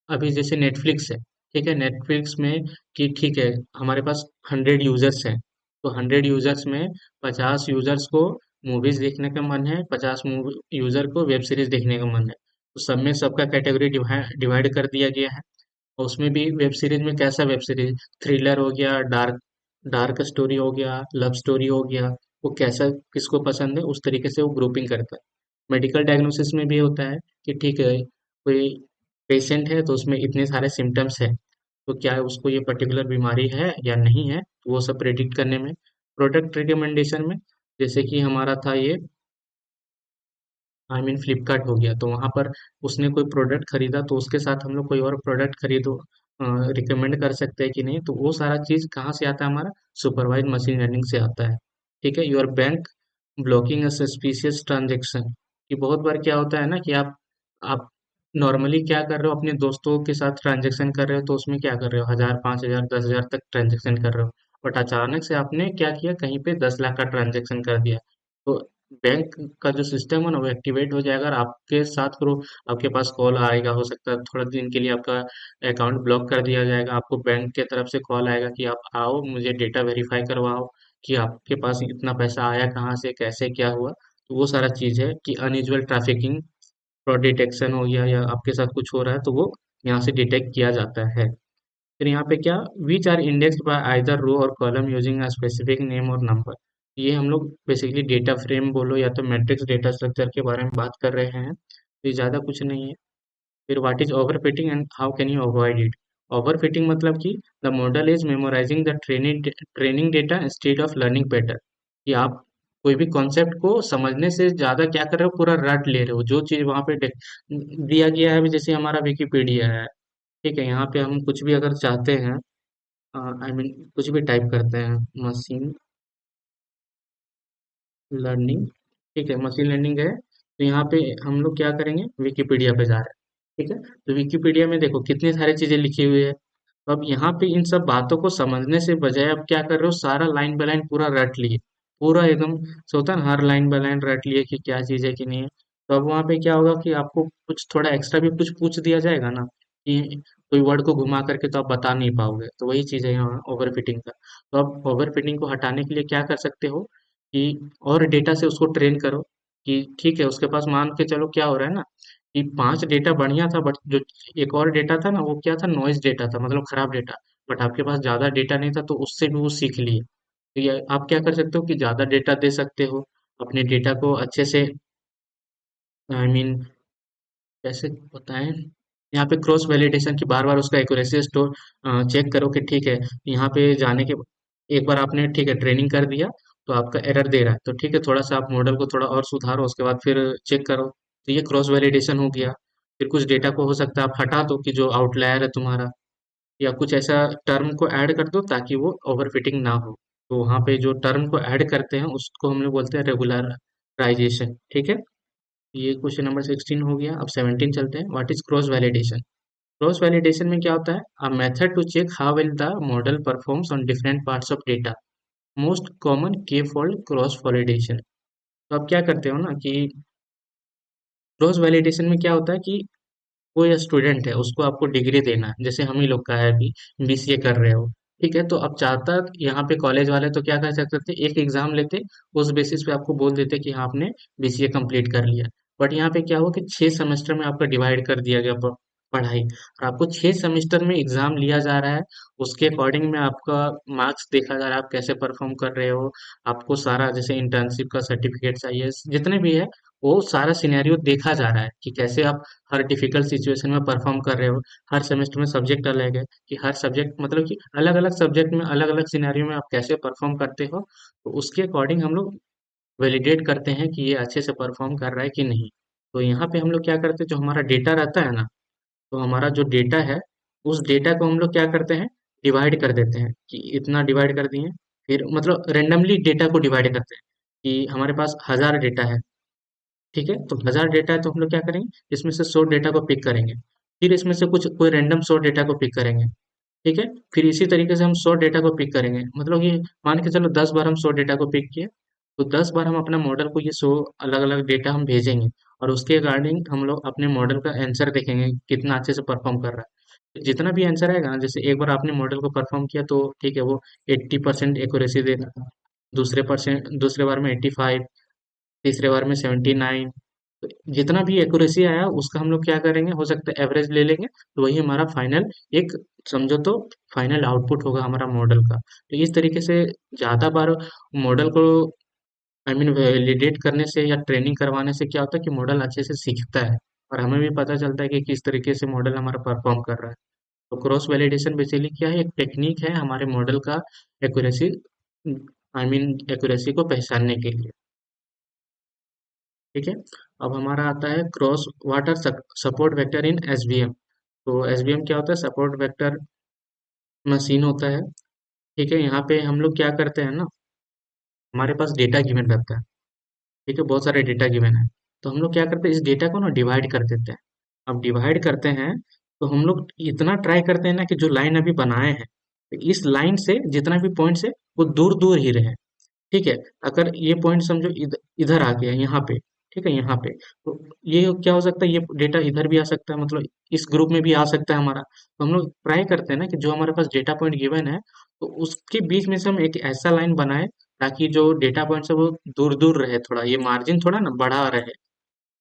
अभी जैसे नेटफ्लिक्स है, ठीक है, नेटफ्लिक्स में कि ठीक है हमारे पास 100 यूजर्स हैं, तो 100 यूजर्स में 50 यूजर्स को मूवीज देखने का मन है, 50 यूजर को वेब सीरीज देखने का मन है। तो सब में सबका कैटेगरी डिवाइड कर दिया गया है। और उसमें भी वेब सीरीज में कैसा वेब सीरीज, थ्रिलर हो गया, डार्क डार्क स्टोरी हो गया, लव स्टोरी हो गया, वो कैसा किसको पसंद है उस तरीके से वो ग्रुपिंग करता है। मेडिकल डायग्नोसिस में भी होता है कि ठीक है, कोई पेशेंट है तो उसमें इतने सारे सिम्टम्स है, तो क्या उसको ये पर्टिकुलर बीमारी है या नहीं है, तो वो सब प्रेडिक्ट करने में। प्रोडक्ट रिकमेंडेशन में, जैसे कि हमारा था ये, आई मीन फ्लिपकार्ट हो गया, तो वहाँ पर उसने कोई प्रोडक्ट खरीदा तो उसके साथ हम लोग कोई और प्रोडक्ट खरीदो, रिकमेंड कर सकते हैं कि नहीं, तो वो सारा चीज़ कहाँ से आता है, हमारा सुपरवाइज मशीन लर्निंग से आता है। ठीक है, your bank blocking a suspicious transaction, कि बहुत बार क्या होता है ना कि आप नॉर्मली क्या कर रहे हो, अपने दोस्तों के साथ ट्रांजेक्शन कर रहे हो तो उसमें क्या कर रहे हो, 1000 5000 10,000 तक ट्रांजेक्शन कर रहे हो, बट अचानक से आपने क्या किया, कहीं पे 10 लाख का ट्रांजेक्शन कर दिया, तो बैंक का जो सिस्टम है ना वो एक्टिवेट हो जाएगा और आपके साथ फिर आपके पास कॉल आएगा, हो सकता है थोड़ा दिन के लिए आपका अकाउंट ब्लॉक कर दिया जाएगा, आपको बैंक के तरफ से कॉल आएगा कि आप आओ मुझे डेटा वेरीफाई करवाओ कि आपके पास इतना पैसा आया कहाँ से, कैसे क्या हुआ, तो वो सारा चीज़ है कि अनयूजुअल ट्रैफिकिंग, फ्रॉड डिटेक्शन हो गया या आपके साथ कुछ हो रहा है तो वो यहाँ से डिटेक्ट किया जाता है। फिर यहाँ पे क्या, which are indexed by either row or column using a specific name or number, ये हम लोग बेसिकली डेटा फ्रेम बोलो या तो मैट्रिक्स डेटा स्ट्रक्चर के बारे में बात कर रहे हैं, तो ये ज़्यादा कुछ नहीं है। फिर what is overfitting and how can you avoid it. Overfitting मतलब कि the model is memorising the training data instead of learning better, कि आप कोई भी कॉन्सेप्ट को समझने से ज़्यादा क्या कर रहे हो, पूरा रट ले रहे हो, जो चीज़ वहाँ पे दिया गया है, अभी जैसे हमारा विकिपीडिया है, ठीक है, यहाँ पे हम कुछ भी अगर चाहते हैं, आई मीन कुछ भी टाइप करते हैं, मशीन लर्निंग, ठीक है, मशीन लर्निंग है, तो यहाँ पे हम लोग क्या करेंगे, विकिपीडिया पे जा रहे हैं, ठीक है, तो विकिपीडिया में देखो कितनी सारी चीजें लिखी हुई है, तो अब यहाँ पे इन सब बातों को समझने से बजाय अब क्या कर रहे हो, सारा लाइन बाय लाइन पूरा रट लिए, पूरा एकदम से होता है ना, हर लाइन बाय लाइन रट लिए कि क्या चीज़ है कि नहीं है, तो अब वहाँ पे क्या होगा कि आपको कुछ थोड़ा एक्स्ट्रा भी कुछ पूछ दिया जाएगा ना, कि कोई वर्ड को घुमा करके तो आप बता नहीं पाओगे, तो वही चीज़ है यहाँ ओवर फिटिंग का। तो अब ओवर फिटिंग को हटाने के लिए क्या कर सकते हो कि और डेटा से उसको ट्रेन करो, कि ठीक है उसके पास मान के चलो क्या हो रहा है ना, कि 5 डेटा बढ़िया था, बट जो एक और डेटा था ना वो क्या था, नॉइज़ डेटा था, मतलब खराब डेटा, बट आपके पास ज़्यादा डेटा नहीं था तो उससे भी वो सीख लिए। तो ये आप क्या कर सकते हो कि ज़्यादा डेटा दे सकते हो, अपने डेटा को अच्छे से, आई मीन कैसे बताएं, यहाँ पे क्रॉस वैलिडेशन की बार बार उसका एक्यूरेसी स्टोर चेक करो कि ठीक है, यहाँ पे जाने के एक बार आपने ठीक है ट्रेनिंग कर दिया तो आपका एरर दे रहा है, तो ठीक है थोड़ा सा आप मॉडल को थोड़ा और सुधारो, उसके बाद फिर चेक करो, तो ये क्रॉस वैलिडेशन हो गया। फिर कुछ डेटा को हो सकता है आप हटा दो कि जो आउटलायर है तुम्हारा, या कुछ ऐसा टर्म को ऐड कर दो ताकि वो ओवरफिटिंग ना हो, तो वहाँ पे जो टर्म को ऐड करते हैं उसको हम लोग बोलते हैं रेगुलराइजेशन, ठीक है। ये क्वेश्चन नंबर 16 हो गया। अब 17 चलते हैं, what is cross validation. Cross validation में क्या होता है, a method to check how well the model performs on different parts of data, most common K fold cross validation. तो आप क्या करते हो ना कि क्रॉस वैलिडेशन में क्या होता है कि कोई स्टूडेंट है उसको आपको डिग्री देना है, जैसे हम ही लोग का है अभी, बीसीए कर रहे हो, ठीक है, तो अब चाहता यहाँ पे कॉलेज वाले तो क्या कर सकते थे, एक एग्जाम लेते, उस बेसिस पे आपको बोल देते कि हाँ आपने बीसीए कंप्लीट कर लिया, बट यहाँ पे क्या हुआ कि 6 सेमेस्टर में आपका डिवाइड कर दिया गया पढ़ाई, और आपको 6 सेमेस्टर में एग्जाम लिया जा रहा है, उसके अकॉर्डिंग में आपका मार्क्स देखा जा रहा है, आप कैसे परफॉर्म कर रहे हो, आपको सारा जैसे इंटर्नशिप का सर्टिफिकेट चाहिए, जितने भी है वो सारा सिनेरियो देखा जा रहा है कि कैसे आप हर डिफिकल्ट सिचुएशन में परफॉर्म कर रहे हो। हर सेमेस्टर में सब्जेक्ट अलग है, कि हर सब्जेक्ट मतलब कि अलग अलग सब्जेक्ट में अलग अलग सिनेरियो में आप कैसे परफॉर्म करते हो, तो उसके अकॉर्डिंग हम लोग वैलिडेट करते हैं कि ये अच्छे से परफॉर्म कर रहा है कि नहीं। तो यहाँ पे हम लोग क्या करते हैं, जो हमारा डेटा रहता है ना, तो हमारा जो डेटा है उस डेटा को हम लोग क्या करते हैं, डिवाइड कर देते हैं, कि इतना डिवाइड कर दिए, फिर मतलब रेंडमली डेटा को डिवाइड करते हैं, कि हमारे पास 1000 डेटा है, ठीक है, तो 1000 डेटा है तो हम लोग क्या करेंगे, इसमें से 100 डेटा को पिक करेंगे, फिर इसमें से कुछ कोई रैंडम 100 डेटा को पिक करेंगे, ठीक है, फिर इसी तरीके से हम 100 डेटा को पिक करेंगे, मतलब ये मान के चलो 10 बार हम 100 डेटा को पिक किए, तो 10 बार हम अपना मॉडल को ये 100 अलग अलग डेटा हम भेजेंगे, और उसके अकॉर्डिंग हम लोग अपने मॉडल का आंसर देखेंगे कितना अच्छे से परफॉर्म कर रहा है, जितना भी आंसर आएगा ना, जैसे एक बार आपने मॉडल को परफॉर्म किया तो ठीक है वो 80% एक्यूरेसी दे रहा है, दूसरे बार में 85, तीसरे बार में 79, तो जितना भी एक्यूरेसी आया उसका हम लोग क्या करेंगे, हो सकता है एवरेज ले लेंगे, तो वही हमारा फाइनल एक, समझो तो फाइनल आउटपुट होगा हमारा मॉडल का। तो इस तरीके से ज़्यादा बार मॉडल को आई मीन वैलिडेट करने से या ट्रेनिंग करवाने से क्या होता है कि मॉडल अच्छे से सीखता है, और हमें भी पता चलता है कि किस तरीके से मॉडल हमारा परफॉर्म कर रहा है। तो क्रॉस वैलिडेशन बेसिकली क्या है, एक टेक्निक है हमारे मॉडल का एक्यूरेसी, आई मीन एक्यूरेसी को पहचानने के लिए। ठीक है। अब हमारा आता है क्रॉस वाटर सपोर्ट वेक्टर इन एसवीएम। तो एसवीएम क्या होता है, सपोर्ट वेक्टर मशीन होता है। ठीक है, यहाँ पे हम लोग क्या करते हैं ना, हमारे पास डेटा गिवन रहता है। ठीक है, बहुत सारे डेटा गिवन है। तो हम लोग क्या करते हैं, इस डेटा को ना डिवाइड कर देते हैं। अब डिवाइड करते हैं तो हम लोग इतना ट्राई करते हैं ना कि जो लाइन अभी बनाए हैं, तो इस लाइन से जितना भी पॉइंट्स है वो दूर दूर ही रहे। ठीक है। अगर ये पॉइंट समझो इधर आ गया यहाँ पे, ठीक है, यहाँ पे, तो ये क्या हो सकता है, ये डेटा इधर भी आ सकता है, मतलब इस ग्रुप में भी आ सकता है हमारा। तो हम लोग ट्राई करते हैं ना कि जो हमारे पास डेटा पॉइंट गिवन है, तो उसके बीच में से हम एक ऐसा लाइन बनाए ताकि जो डेटा पॉइंट है वो दूर दूर रहे, थोड़ा ये मार्जिन थोड़ा ना बड़ा रहे।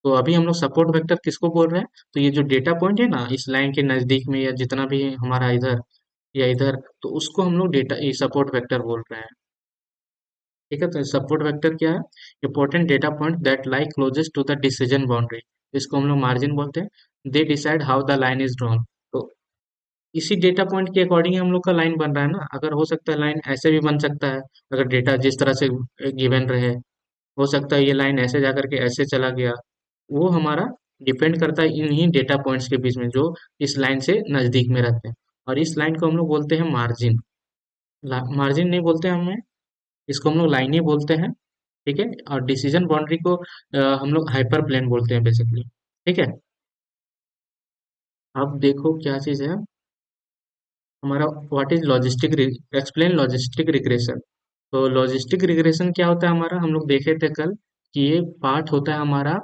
तो अभी हम लोग सपोर्ट वेक्टर किसको बोल रहे हैं, तो ये जो डेटा पॉइंट है ना इस लाइन के नजदीक में या जितना भी हमारा इधर या इधर, तो उसको हम लोग डेटा सपोर्ट वेक्टर बोल रहे हैं। ठीक है, तो सपोर्ट वेक्टर क्या है, important data point that lie closest to the decision boundary, इसको हम लोग मार्जिन बोलते हैं। They decide how the line is drawn. तो इसी डेटा पॉइंट के अकॉर्डिंग हम लोग का लाइन बन रहा है ना, अगर हो सकता है लाइन ऐसे भी बन सकता है, अगर डेटा जिस तरह से गिवन रहे, हो सकता है ये लाइन ऐसे जाकर के ऐसे चला गया। वो हमारा डिपेंड करता है इन्हीं डेटा पॉइंट्स के बीच में जो इस लाइन से नजदीक में रहते हैं। और इस लाइन को हम लोग बोलते हैं मार्जिन। मार्जिन नहीं बोलते हमें, इसको हम लोग लाइन ही बोलते हैं। ठीक है, और डिसीजन बाउंड्री को हम लोग हाइपर प्लेन बोलते हैं बेसिकली। ठीक है। अब देखो क्या चीज है हमारा, what is logistic, explain logistic regression. तो लॉजिस्टिक रिग्रेशन क्या होता है हमारा, हम लोग देखे थे कल कि ये पार्ट होता है हमारा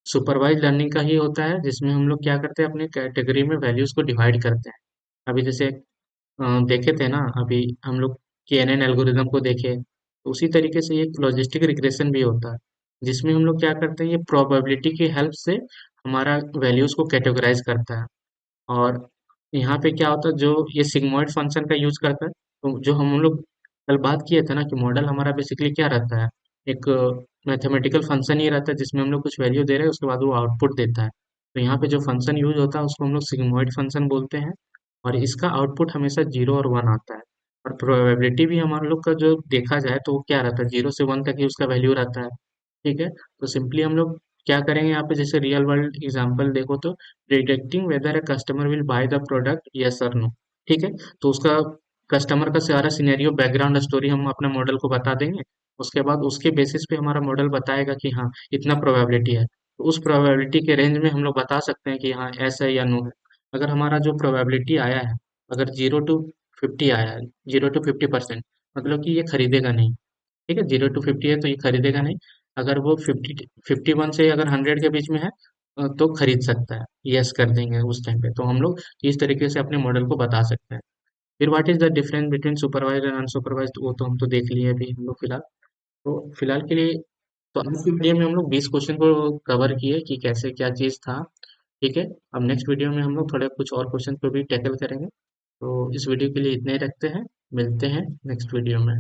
सुपरवाइज लर्निंग का ही होता है, जिसमें हम लोग क्या करते हैं, अपने कैटेगरी में वैल्यूज को डिवाइड करते हैं। अभी जैसे देखे थे ना अभी हम लोग केएनएन एल्गोरिदम को देखे, तो उसी तरीके से ये लॉजिस्टिक रिग्रेशन भी होता है, जिसमें हम लोग क्या करते हैं, ये प्रोबेबिलिटी की हेल्प से हमारा वैल्यूज को कैटेगराइज करता है। और यहाँ पे क्या होता है, जो ये सिग्मॉइड फंक्शन का यूज करता है, तो जो हम लोग कल बात किए थे ना कि मॉडल हमारा बेसिकली क्या रहता है, एक मैथमेटिकल फंक्शन ही रहता है जिसमें हम लोग कुछ वैल्यू दे रहे हैं, उसके बाद वो आउटपुट देता है। तो यहाँ पे जो फंक्शन यूज होता है उसको हम लोग सिग्मॉइड फंक्शन बोलते हैं, और इसका आउटपुट हमेशा 0 और 1 आता है। और प्रोबेबिलिटी भी हमारे लोग का जो देखा जाए तो वो क्या रहता है, 0 से 1 तक ही उसका वैल्यू रहता है। ठीक है, तो सिंपली हम लोग क्या करेंगे यहाँ पे, जैसे रियल वर्ल्ड एग्जांपल देखो तो detecting whether a customer will buy the product yes और नो। ठीक है, तो उसका कस्टमर का सारा सिनेरियो बैकग्राउंड स्टोरी हम अपने मॉडल को बता देंगे। उसके बाद उसके बेसिस पे हमारा मॉडल बताएगा कि हाँ इतना प्रोबेबिलिटी है, तो उस प्रोबेबिलिटी के रेंज में हम लोग बता सकते हैं कि हाँ ऐसा है या नो है। अगर हमारा जो प्रोबेबिलिटी आया है, अगर 0 to 50 आया है, 0 to 50%, मतलब कि ये खरीदेगा नहीं। ठीक है, 0 to 50 है तो ये खरीदेगा नहीं। अगर वो 51 से अगर 100 के बीच में है, तो खरीद सकता है, यस कर देंगे उस टाइम पे। तो हम लोग इस तरीके से अपने मॉडल को बता सकते हैं। फिर what is the difference between supervised and unsupervised, वो तो हम तो देख लिए अभी हम लोग फिलहाल। तो फिलहाल के लिए, तो आज की वीडियो में हम लोग 20 क्वेश्चन को कवर किए कि कैसे क्या चीज़ था। ठीक है, अब नेक्स्ट वीडियो में हम लोग थोड़े कुछ और क्वेश्चन को भी टैकल करेंगे। तो इस वीडियो के लिए इतने ही रखते हैं, मिलते हैं नेक्स्ट वीडियो में।